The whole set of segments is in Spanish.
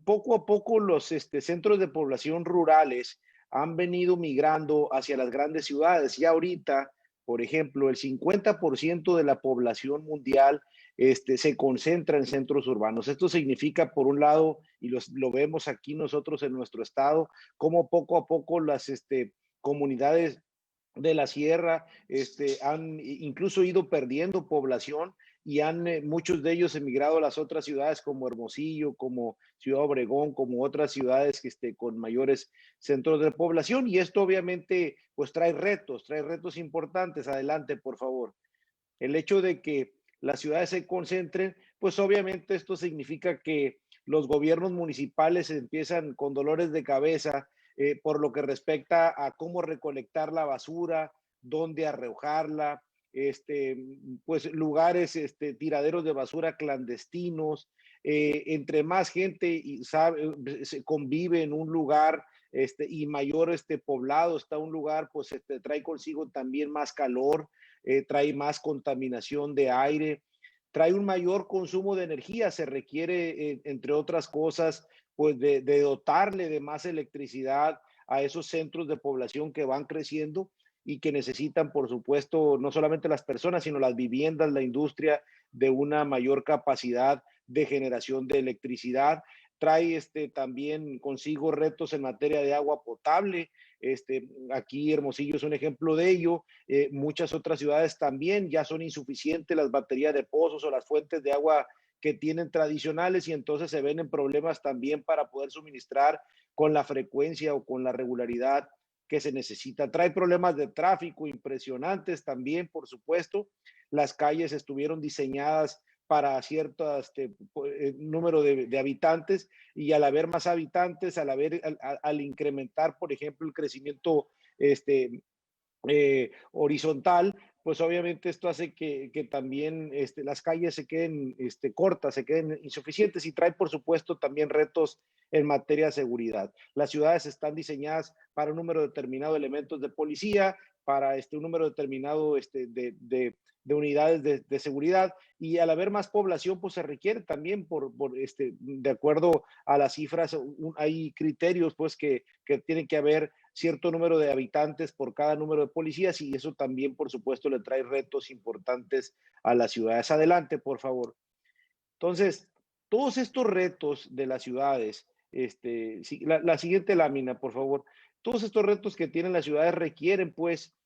poco a poco los centros de población rurales han venido migrando hacia las grandes ciudades. Y ahorita, por ejemplo, el 50% de la población mundial se concentra en centros urbanos. Esto significa, por un lado, y lo vemos aquí nosotros en nuestro estado, cómo poco a poco las comunidades de la sierra han incluso ido perdiendo población y muchos de ellos emigrado a las otras ciudades como Hermosillo, como Ciudad Obregón, como otras ciudades con mayores centros de población. Y esto obviamente pues trae retos importantes. Adelante, por favor. El hecho de que las ciudades se concentren, pues obviamente esto significa que los gobiernos municipales empiezan con dolores de cabeza por lo que respecta a cómo recolectar la basura, dónde arrojarla, pues lugares, tiraderos de basura clandestinos. Entre más gente se convive en un lugar y mayor poblado está un lugar, pues trae consigo también más calor, trae más contaminación de aire, trae un mayor consumo de energía. Se requiere, entre otras cosas, pues de dotarle de más electricidad a esos centros de población que van creciendo y que necesitan, por supuesto, no solamente las personas, sino las viviendas, la industria, de una mayor capacidad de generación de electricidad. Trae también consigo retos en materia de agua potable. Aquí Hermosillo es un ejemplo de ello. Muchas otras ciudades también ya son insuficientes las baterías de pozos o las fuentes de agua que tienen tradicionales, y entonces se ven en problemas también para poder suministrar con la frecuencia o con la regularidad que se necesita. Trae problemas de tráfico impresionantes también, por supuesto. Las calles estuvieron diseñadas para cierto número de habitantes, y al haber más habitantes, al incrementar, por ejemplo, el crecimiento horizontal, pues obviamente esto hace que también las calles se queden cortas, se queden insuficientes, y trae, por supuesto, también retos en materia de seguridad. Las ciudades están diseñadas para un número determinado de elementos de policía, para un número determinado de unidades de seguridad, y al haber más población, pues se requiere también, de acuerdo a las cifras, hay criterios pues que tienen que haber cierto número de habitantes por cada número de policías, y eso también, por supuesto, le trae retos importantes a las ciudades. Adelante, por favor. Entonces, todos estos retos de las ciudades, la siguiente lámina, por favor. Todos estos retos que tienen las ciudades requieren, pues,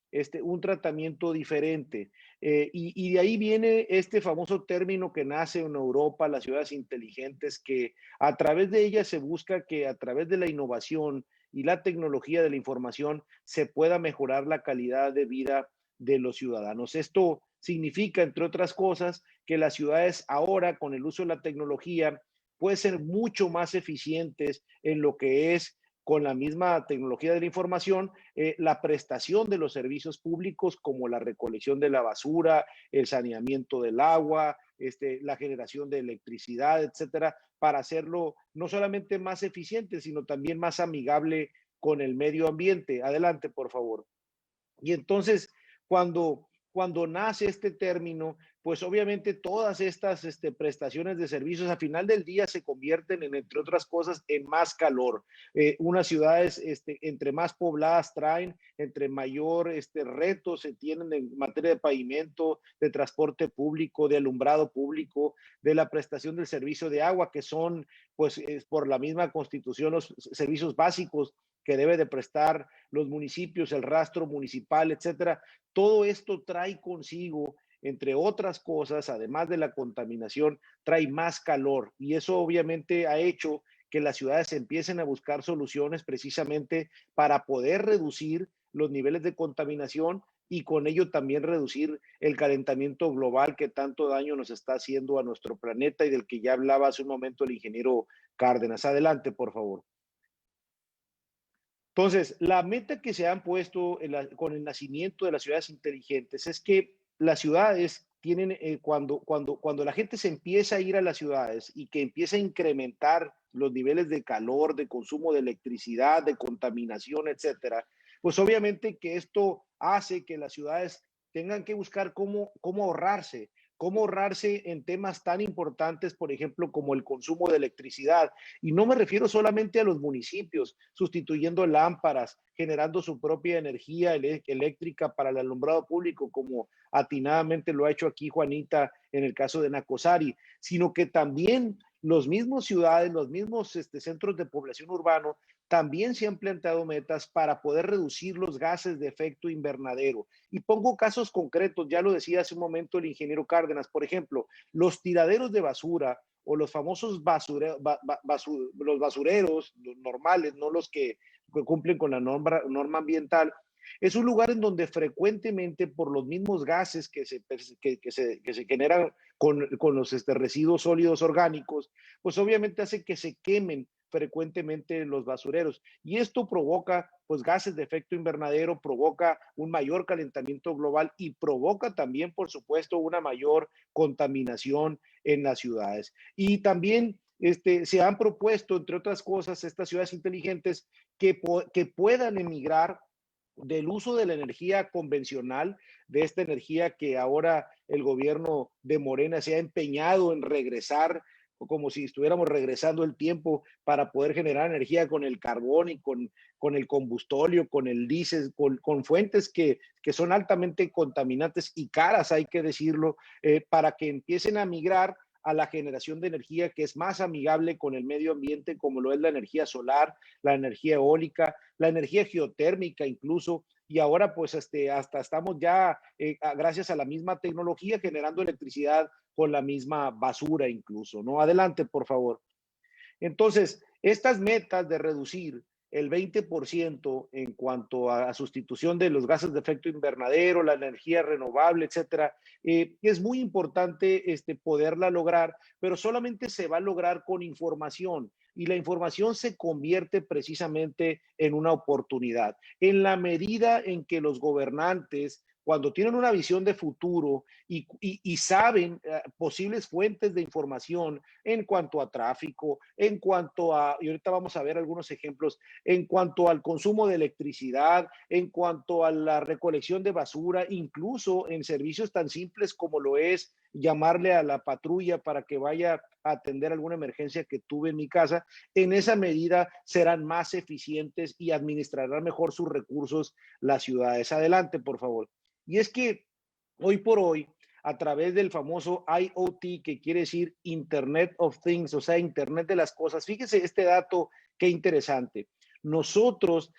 un tratamiento diferente. Y de ahí viene este famoso término que nace en Europa, las ciudades inteligentes, que a través de ellas se busca que a través de la innovación y la tecnología de la información se pueda mejorar la calidad de vida de los ciudadanos. Esto significa, entre otras cosas, que las ciudades ahora, con el uso de la tecnología, pueden ser mucho más eficientes en lo que es, con la misma tecnología de la información, la prestación de los servicios públicos, como la recolección de la basura, el saneamiento del agua, la generación de electricidad, etcétera, para hacerlo no solamente más eficiente, sino también más amigable con el medio ambiente. Adelante, por favor. Y entonces, cuando nace este término, pues obviamente todas estas prestaciones de servicios a final del día se convierten en, entre otras cosas, en más calor. Unas ciudades, entre más pobladas traen, entre mayor retos se tienen en materia de pavimento, de transporte público, de alumbrado público, de la prestación del servicio de agua, que son, pues, por la misma Constitución, los servicios básicos que debe de prestar los municipios, el rastro municipal, etcétera. Todo esto trae consigo, entre otras cosas, además de la contaminación, trae más calor, y eso obviamente ha hecho que las ciudades empiecen a buscar soluciones precisamente para poder reducir los niveles de contaminación y con ello también reducir el calentamiento global que tanto daño nos está haciendo a nuestro planeta y del que ya hablaba hace un momento el ingeniero Cárdenas. Adelante, por favor. Entonces, la meta que se han puesto con el nacimiento de las ciudades inteligentes es que las ciudades tienen, cuando la gente se empieza a ir a las ciudades y que empieza a incrementar los niveles de calor, de consumo de electricidad, de contaminación, etcétera, pues obviamente que esto hace que las ciudades tengan que buscar cómo ahorrarse, cómo ahorrarse en temas tan importantes, por ejemplo, como el consumo de electricidad. Y no me refiero solamente a los municipios, sustituyendo lámparas, generando su propia energía eléctrica para el alumbrado público, como atinadamente lo ha hecho aquí Juanita en el caso de Nacosari, sino que también los mismos ciudades, los mismos centros de población urbano, también se han planteado metas para poder reducir los gases de efecto invernadero. Y pongo casos concretos, ya lo decía hace un momento el ingeniero Cárdenas, por ejemplo, los tiraderos de basura o los famosos los basureros los normales, no los que cumplen con la norma ambiental, es un lugar en donde frecuentemente por los mismos gases que se generan con los residuos sólidos orgánicos, pues obviamente hace que se quemen frecuentemente los basureros. Y esto provoca pues gases de efecto invernadero, provoca un mayor calentamiento global y provoca también, por supuesto, una mayor contaminación en las ciudades. Y también se han propuesto, entre otras cosas, estas ciudades inteligentes que puedan emigrar del uso de la energía convencional, de esta energía que ahora el gobierno de Morena se ha empeñado en regresar, como si estuviéramos regresando el tiempo para poder generar energía con el carbón y con el combustóleo, con el diésel, con fuentes que son altamente contaminantes y caras, hay que decirlo, para que empiecen a migrar a la generación de energía que es más amigable con el medio ambiente, como lo es la energía solar, la energía eólica, la energía geotérmica incluso, y ahora pues hasta estamos ya, gracias a la misma tecnología, generando electricidad con la misma basura incluso, ¿no? Adelante, por favor. Entonces, estas metas de reducir el 20% en cuanto a sustitución de los gases de efecto invernadero, la energía renovable, etcétera, es muy importante poderla lograr, pero solamente se va a lograr con información y la información se convierte precisamente en una oportunidad. En la medida en que los gobernantes cuando tienen una visión de futuro y saben posibles fuentes de información en cuanto a tráfico, en cuanto a, y ahorita vamos a ver algunos ejemplos, en cuanto al consumo de electricidad, en cuanto a la recolección de basura, incluso en servicios tan simples como lo es llamarle a la patrulla para que vaya a atender alguna emergencia que tuve en mi casa, en esa medida serán más eficientes y administrarán mejor sus recursos las ciudades. Adelante, por favor. Y es que hoy por hoy, a través del famoso IoT, que quiere decir Internet of Things, o sea, Internet de las cosas. Fíjese este dato, qué interesante. Nosotros,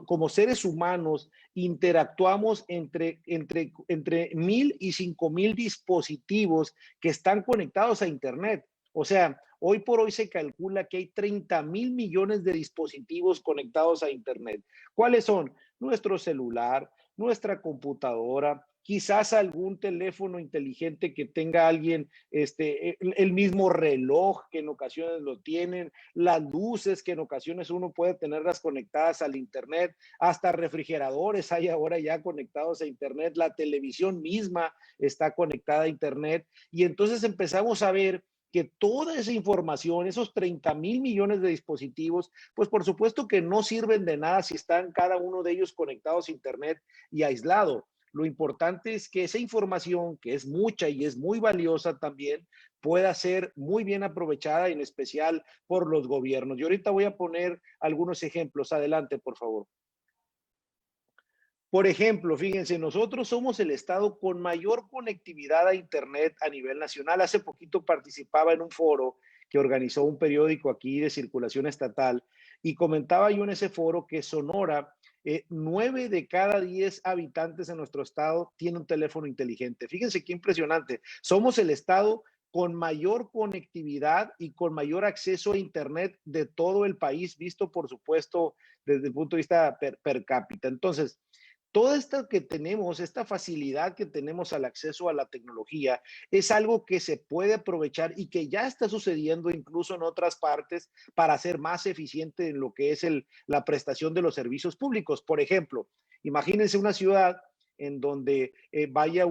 como seres humanos, interactuamos entre 1,000 y 5,000 dispositivos que están conectados a Internet. O sea, hoy por hoy se calcula que hay 30,000 millones de dispositivos conectados a Internet. ¿Cuáles son? Nuestro celular, nuestra computadora, quizás algún teléfono inteligente que tenga alguien, el mismo reloj que en ocasiones lo tienen, las luces que en ocasiones uno puede tenerlas conectadas al internet, hasta refrigeradores hay ahora ya conectados a internet, la televisión misma está conectada a internet y entonces empezamos a ver que toda esa información, esos 30,000 millones de dispositivos, pues por supuesto que no sirven de nada si están cada uno de ellos conectados a internet y aislado. Lo importante es que esa información, que es mucha y es muy valiosa también, pueda ser muy bien aprovechada, en especial por los gobiernos. Y ahorita voy a poner algunos ejemplos. Adelante, por favor. Por ejemplo, fíjense, nosotros somos el estado con mayor conectividad a Internet a nivel nacional. Hace poquito participaba en un foro que organizó un periódico aquí de circulación estatal y comentaba yo en ese foro que Sonora, 9 de cada 10 habitantes en nuestro estado tiene un teléfono inteligente. Fíjense qué impresionante. Somos el estado con mayor conectividad y con mayor acceso a Internet de todo el país, visto por supuesto desde el punto de vista per cápita. Entonces, todo esto que tenemos, esta facilidad que tenemos al acceso a la tecnología, es algo que se puede aprovechar y que ya está sucediendo incluso en otras partes para ser más eficiente en lo que es la prestación de los servicios públicos. Por ejemplo, imagínense una ciudad en donde vaya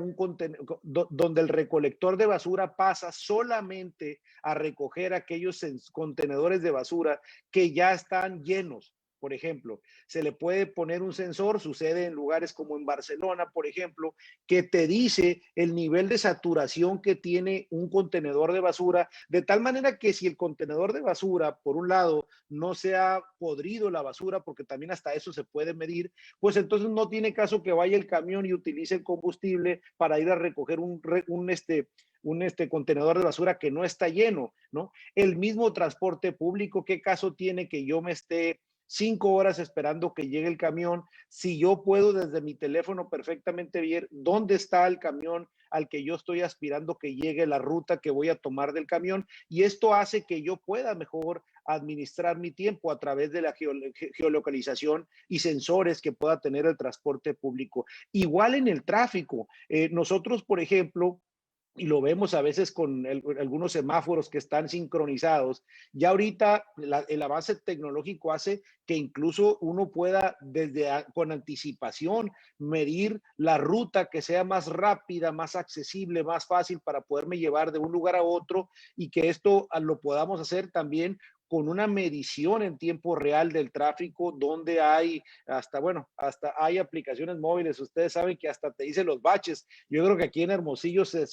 donde el recolector de basura pasa solamente a recoger aquellos contenedores de basura que ya están llenos. por ejemplo. Se le puede poner un sensor, sucede en lugares como en Barcelona, por ejemplo, que te dice el nivel de saturación que tiene un contenedor de basura, de tal manera que si el contenedor de basura, por un lado, no se ha podrido la basura, porque también hasta eso se puede medir, pues entonces no tiene caso que vaya el camión y utilice el combustible para ir a recoger un contenedor de basura que no está lleno, ¿no? El mismo transporte público, ¿qué caso tiene que yo me esté 5 horas esperando que llegue el camión, si yo puedo desde mi teléfono perfectamente ver dónde está el camión al que yo estoy aspirando que llegue, la ruta que voy a tomar del camión, y esto hace que yo pueda mejor administrar mi tiempo a través de la geolocalización y sensores que pueda tener el transporte público. Igual en el tráfico, nosotros, por ejemplo, y lo vemos a veces con algunos semáforos que están sincronizados. Ya ahorita el avance tecnológico hace que incluso uno pueda con anticipación medir la ruta que sea más rápida, más accesible, más fácil para poderme llevar de un lugar a otro, y que esto lo podamos hacer también con una medición en tiempo real del tráfico, donde hay hasta hay aplicaciones móviles. Ustedes saben que hasta te dice los baches. Yo creo que aquí en Hermosillo se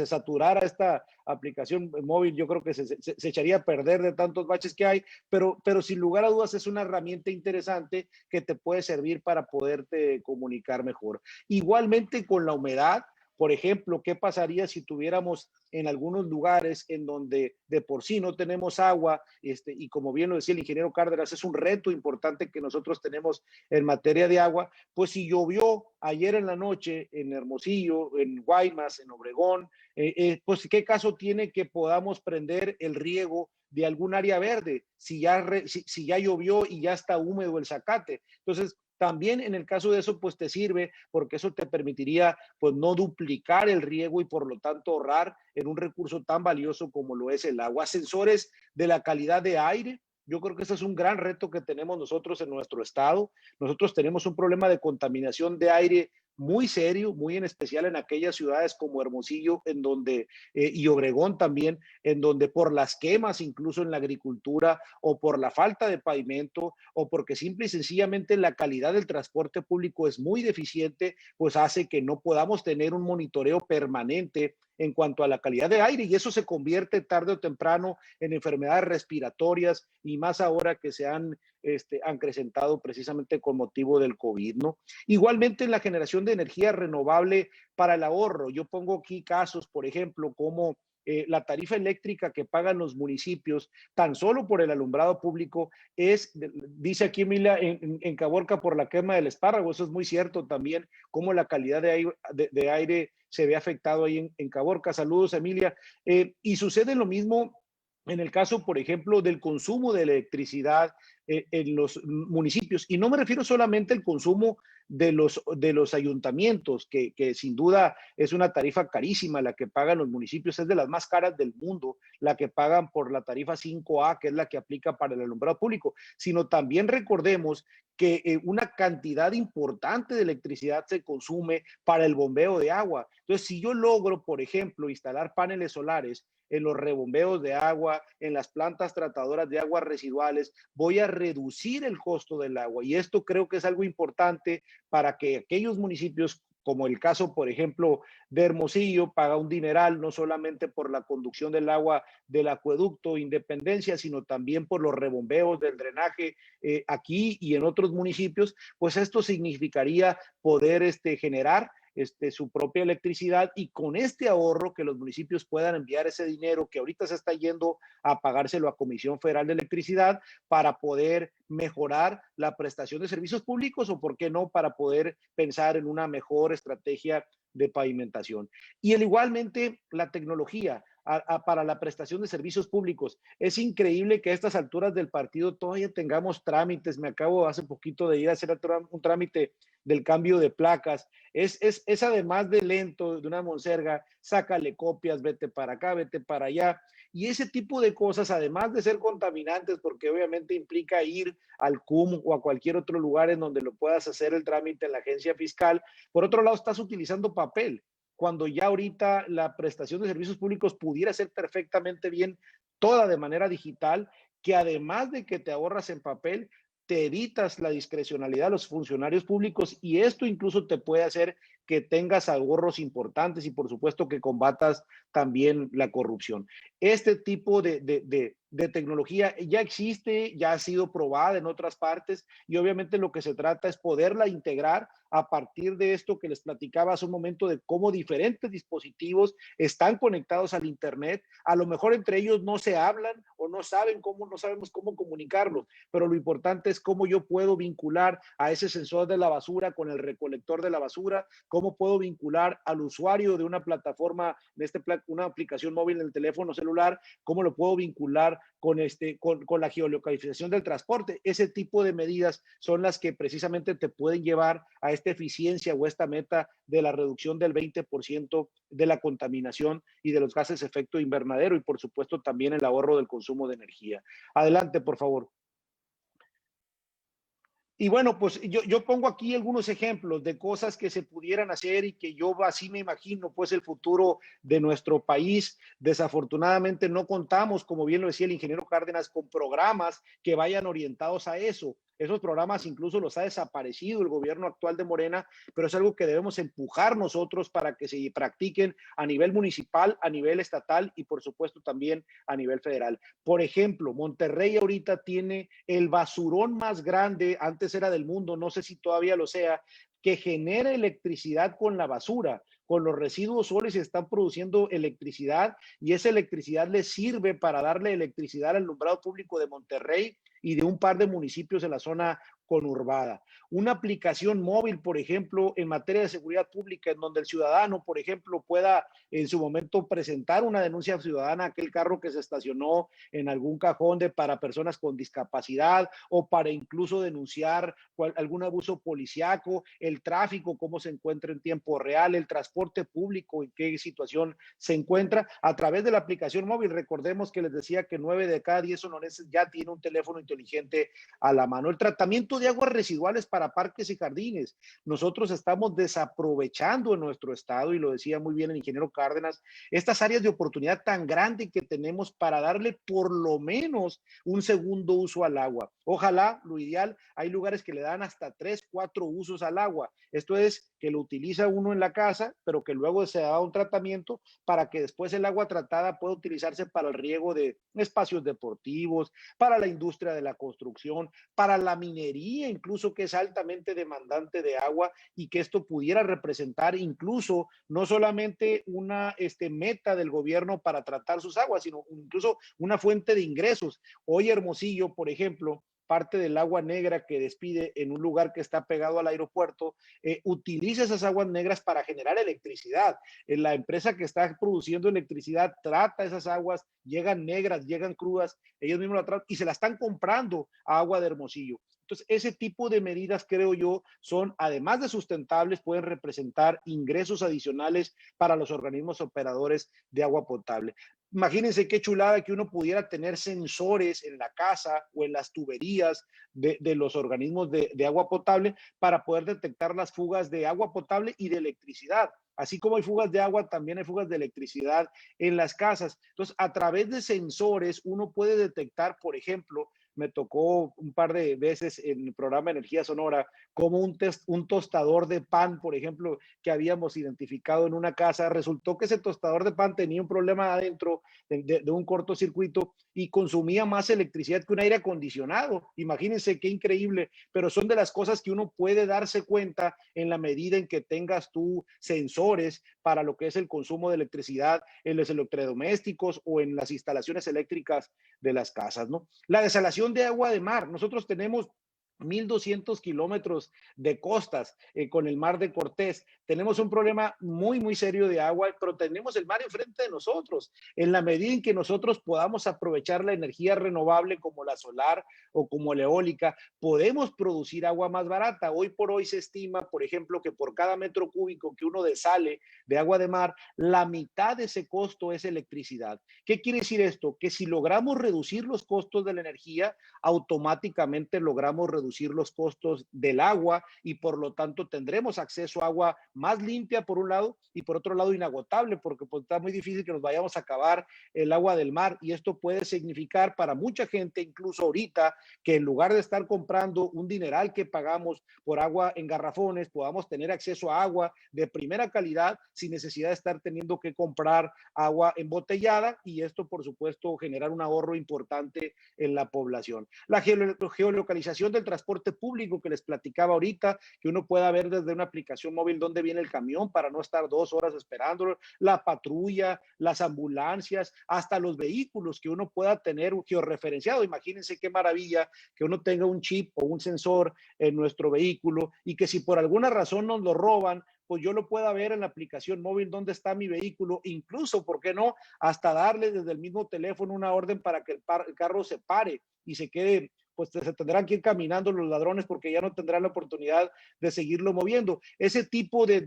saturara esta aplicación móvil. Yo creo que se echaría a perder de tantos baches que hay, pero sin lugar a dudas es una herramienta interesante que te puede servir para poderte comunicar mejor. Igualmente con la humedad. Por ejemplo, ¿qué pasaría si tuviéramos en algunos lugares en donde de por sí no tenemos agua? Y como bien lo decía el ingeniero Cárdenas, es un reto importante que nosotros tenemos en materia de agua. Pues si llovió ayer en la noche en Hermosillo, en Guaymas, en Obregón, pues ¿qué caso tiene que podamos prender el riego de algún área verde si ya llovió y ya está húmedo el zacate? Entonces, también en el caso de eso, pues te sirve, porque eso te permitiría pues no duplicar el riego y por lo tanto ahorrar en un recurso tan valioso como lo es el agua. Sensores de la calidad de aire. Yo creo que ese es un gran reto que tenemos nosotros en nuestro estado. Nosotros tenemos un problema de contaminación de aire muy serio, muy en especial en aquellas ciudades como Hermosillo, y Obregón también, en donde por las quemas, incluso en la agricultura, o por la falta de pavimento, o porque simple y sencillamente la calidad del transporte público es muy deficiente, pues hace que no podamos tener un monitoreo permanente en cuanto a la calidad de aire, y eso se convierte tarde o temprano en enfermedades respiratorias, y más ahora que se han acrecentado precisamente con motivo del COVID, ¿no? Igualmente en la generación de energía renovable para el ahorro. Yo pongo aquí casos, por ejemplo, como la tarifa eléctrica que pagan los municipios tan solo por el alumbrado público dice aquí Emilia, en Caborca por la quema del espárrago. Eso es muy cierto también, cómo la calidad de aire se ve afectado ahí en Caborca. Saludos, Emilia. Y sucede lo mismo en el caso, por ejemplo, del consumo de electricidad en los municipios. Y no me refiero solamente al consumo de los ayuntamientos, que sin duda es una tarifa carísima la que pagan los municipios, es de las más caras del mundo, la que pagan por la tarifa 5A, que es la que aplica para el alumbrado público, sino también recordemos que una cantidad importante de electricidad se consume para el bombeo de agua. Entonces, si yo logro, por ejemplo, instalar paneles solares en los rebombeos de agua, en las plantas tratadoras de aguas residuales, voy a reducir el costo del agua. Y esto creo que es algo importante para que aquellos municipios, como el caso, por ejemplo, de Hermosillo, paga un dineral no solamente por la conducción del agua del acueducto Independencia, sino también por los rebombeos del drenaje aquí y en otros municipios, pues esto significaría poder generar su propia electricidad, y con este ahorro que los municipios puedan enviar ese dinero que ahorita se está yendo a pagárselo a Comisión Federal de Electricidad para poder mejorar la prestación de servicios públicos, o por qué no, para poder pensar en una mejor estrategia de pavimentación. Y igualmente la tecnología para la prestación de servicios públicos. Es increíble que a estas alturas del partido todavía tengamos trámites. Me acabo hace poquito de ir a hacer un trámite del cambio de placas. Es además de lento, de una monserga, sácale copias, vete para acá, vete para allá. Y ese tipo de cosas, además de ser contaminantes, porque obviamente implica ir al CUM o a cualquier otro lugar en donde lo puedas hacer el trámite en la agencia fiscal, por otro lado estás utilizando papel, cuando ya ahorita la prestación de servicios públicos pudiera ser perfectamente bien toda de manera digital, que además de que te ahorras en papel, te evitas la discrecionalidad de los funcionarios públicos y esto incluso te puede hacer que tengas ahorros importantes y por supuesto que combatas también la corrupción. Este tipo de tecnología ya existe, ya ha sido probada en otras partes y obviamente lo que se trata es poderla integrar a partir de esto que les platicaba hace un momento de cómo diferentes dispositivos están conectados al Internet. A lo mejor entre ellos no se hablan o no saben cómo, no sabemos cómo comunicarlos, pero lo importante es cómo yo puedo vincular a ese sensor de la basura con el recolector de la basura, cómo puedo vincular al usuario de una plataforma, una aplicación móvil en el teléfono celular, cómo lo puedo vincular con la geolocalización del transporte. Ese tipo de medidas son las que precisamente te pueden llevar a esta eficiencia o esta meta de la reducción del 20% de la contaminación y de los gases de efecto invernadero y por supuesto también el ahorro del consumo de energía. Adelante, por favor. Y bueno, pues yo pongo aquí algunos ejemplos de cosas que se pudieran hacer y que yo así me imagino, pues el futuro de nuestro país. Desafortunadamente no contamos, como bien lo decía el ingeniero Cárdenas, con programas que vayan orientados a eso. Esos programas incluso los ha desaparecido el gobierno actual de Morena, pero es algo que debemos empujar nosotros para que se practiquen a nivel municipal, a nivel estatal y por supuesto también a nivel federal. Por ejemplo, Monterrey ahorita tiene el basurón más grande, antes era del mundo, no sé si todavía lo sea, que genera electricidad con la basura. Con los residuos sólidos se están produciendo electricidad y esa electricidad le sirve para darle electricidad al alumbrado público de Monterrey y de un par de municipios en la zona conurbada. Una aplicación móvil, por ejemplo, en materia de seguridad pública, en donde el ciudadano, por ejemplo, pueda en su momento presentar una denuncia ciudadana a aquel carro que se estacionó en algún cajón para personas con discapacidad o para incluso denunciar algún abuso policiaco, el tráfico, cómo se encuentra en tiempo real, el transporte público, en qué situación se encuentra a través de la aplicación móvil. Recordemos que les decía que 9 de cada 10 sonorenses ya tiene un teléfono inteligente a la mano. El tratamiento de aguas residuales para parques y jardines. Nosotros estamos desaprovechando en nuestro estado, y lo decía muy bien el ingeniero Cárdenas, estas áreas de oportunidad tan grandes que tenemos para darle por lo menos un segundo uso al agua. Ojalá, lo ideal, hay lugares que le dan hasta 3, 4 usos al agua. Esto es que lo utiliza uno en la casa, pero que luego se da un tratamiento para que después el agua tratada pueda utilizarse para el riego de espacios deportivos, para la industria de la construcción, para la minería, incluso que es altamente demandante de agua y que esto pudiera representar incluso no solamente una meta del gobierno para tratar sus aguas, sino incluso una fuente de ingresos. Hoy Hermosillo, por ejemplo, parte del agua negra que despide en un lugar que está pegado al aeropuerto, utiliza esas aguas negras para generar electricidad. La empresa que está produciendo electricidad trata esas aguas, llegan negras, llegan crudas, ellos mismos la tratan y se la están comprando a Agua de Hermosillo. Entonces, ese tipo de medidas, creo yo, son, además de sustentables, pueden representar ingresos adicionales para los organismos operadores de agua potable. Imagínense qué chulada que uno pudiera tener sensores en la casa o en las tuberías de los organismos de agua potable para poder detectar las fugas de agua potable y de electricidad. Así como hay fugas de agua, también hay fugas de electricidad en las casas. Entonces, a través de sensores, uno puede detectar, por ejemplo, me tocó un par de veces en el programa Energía Sonora, como un tostador de pan, por ejemplo, que habíamos identificado en una casa, resultó que ese tostador de pan tenía un problema adentro de un cortocircuito y consumía más electricidad que un aire acondicionado. Imagínense qué increíble, pero son de las cosas que uno puede darse cuenta en la medida en que tengas tú sensores para lo que es el consumo de electricidad en los electrodomésticos o en las instalaciones eléctricas de las casas, ¿no? La desalación de agua de mar. Nosotros tenemos 1,200 kilómetros de costas con el mar de Cortés. Tenemos un problema muy, muy serio de agua, pero tenemos el mar enfrente de nosotros. En la medida en que nosotros podamos aprovechar la energía renovable como la solar o como la eólica, podemos producir agua más barata. Hoy por hoy se estima, por ejemplo, que por cada metro cúbico que uno desale de agua de mar, la mitad de ese costo es electricidad. ¿Qué quiere decir esto? Que si logramos reducir los costos de la energía, automáticamente logramos reducir reducir los costos del agua y por lo tanto tendremos acceso a agua más limpia por un lado y por otro lado inagotable, porque pues, está muy difícil que nos vayamos a acabar el agua del mar y esto puede significar para mucha gente, incluso ahorita, que en lugar de estar comprando un dineral que pagamos por agua en garrafones, podamos tener acceso a agua de primera calidad sin necesidad de estar teniendo que comprar agua embotellada y esto, por supuesto, generar un ahorro importante en la población. La geolocalización del transporte público que les platicaba ahorita, que uno pueda ver desde una aplicación móvil dónde viene el camión para no estar 2 horas esperándolo, la patrulla, las ambulancias, hasta los vehículos que uno pueda tener georreferenciado. Imagínense qué maravilla que uno tenga un chip o un sensor en nuestro vehículo y que si por alguna razón nos lo roban, pues yo lo pueda ver en la aplicación móvil dónde está mi vehículo, incluso, ¿por qué no? Hasta darle desde el mismo teléfono una orden para que el carro se pare y se quede, pues se tendrán que ir caminando los ladrones porque ya no tendrán la oportunidad de seguirlo moviendo. Ese tipo de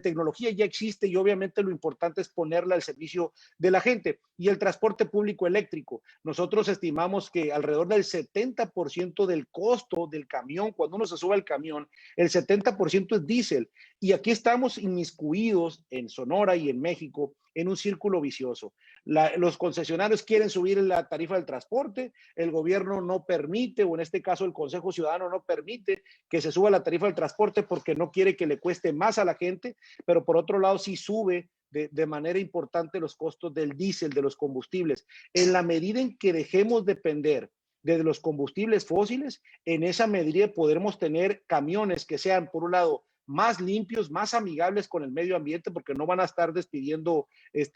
tecnología ya existe y obviamente lo importante es ponerla al servicio de la gente. Y el transporte público eléctrico. Nosotros estimamos que alrededor del 70% del costo del camión, cuando uno se sube al camión, el 70% es diésel. Y aquí estamos inmiscuidos en Sonora y en México en un círculo vicioso. Los concesionarios quieren subir la tarifa del transporte, el gobierno no permite, o en este caso el Consejo Ciudadano no permite que se suba la tarifa del transporte porque no quiere que le cueste más a la gente, pero por otro lado sí sube de manera importante los costos del diésel, de los combustibles. En la medida en que dejemos depender de los combustibles fósiles, en esa medida podremos tener camiones que sean, por un lado, más limpios, más amigables con el medio ambiente, porque no van a estar despidiendo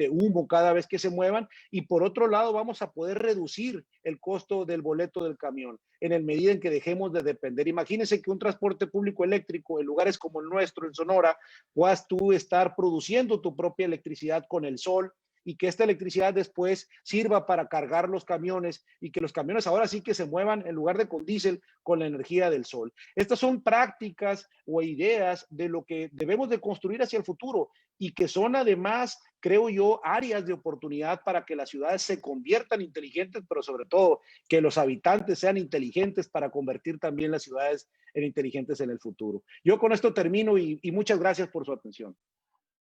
humo cada vez que se muevan. Y por otro lado, vamos a poder reducir el costo del boleto del camión en el medida en que dejemos de depender. Imagínense que un transporte público eléctrico en lugares como el nuestro, en Sonora, puedas tú estar produciendo tu propia electricidad con el sol y que esta electricidad después sirva para cargar los camiones y que los camiones ahora sí que se muevan en lugar de con diésel, con la energía del sol. Estas son prácticas o ideas de lo que debemos de construir hacia el futuro y que son además, creo yo, áreas de oportunidad para que las ciudades se conviertan inteligentes, pero sobre todo que los habitantes sean inteligentes para convertir también las ciudades en inteligentes en el futuro. Yo con esto termino y muchas gracias por su atención.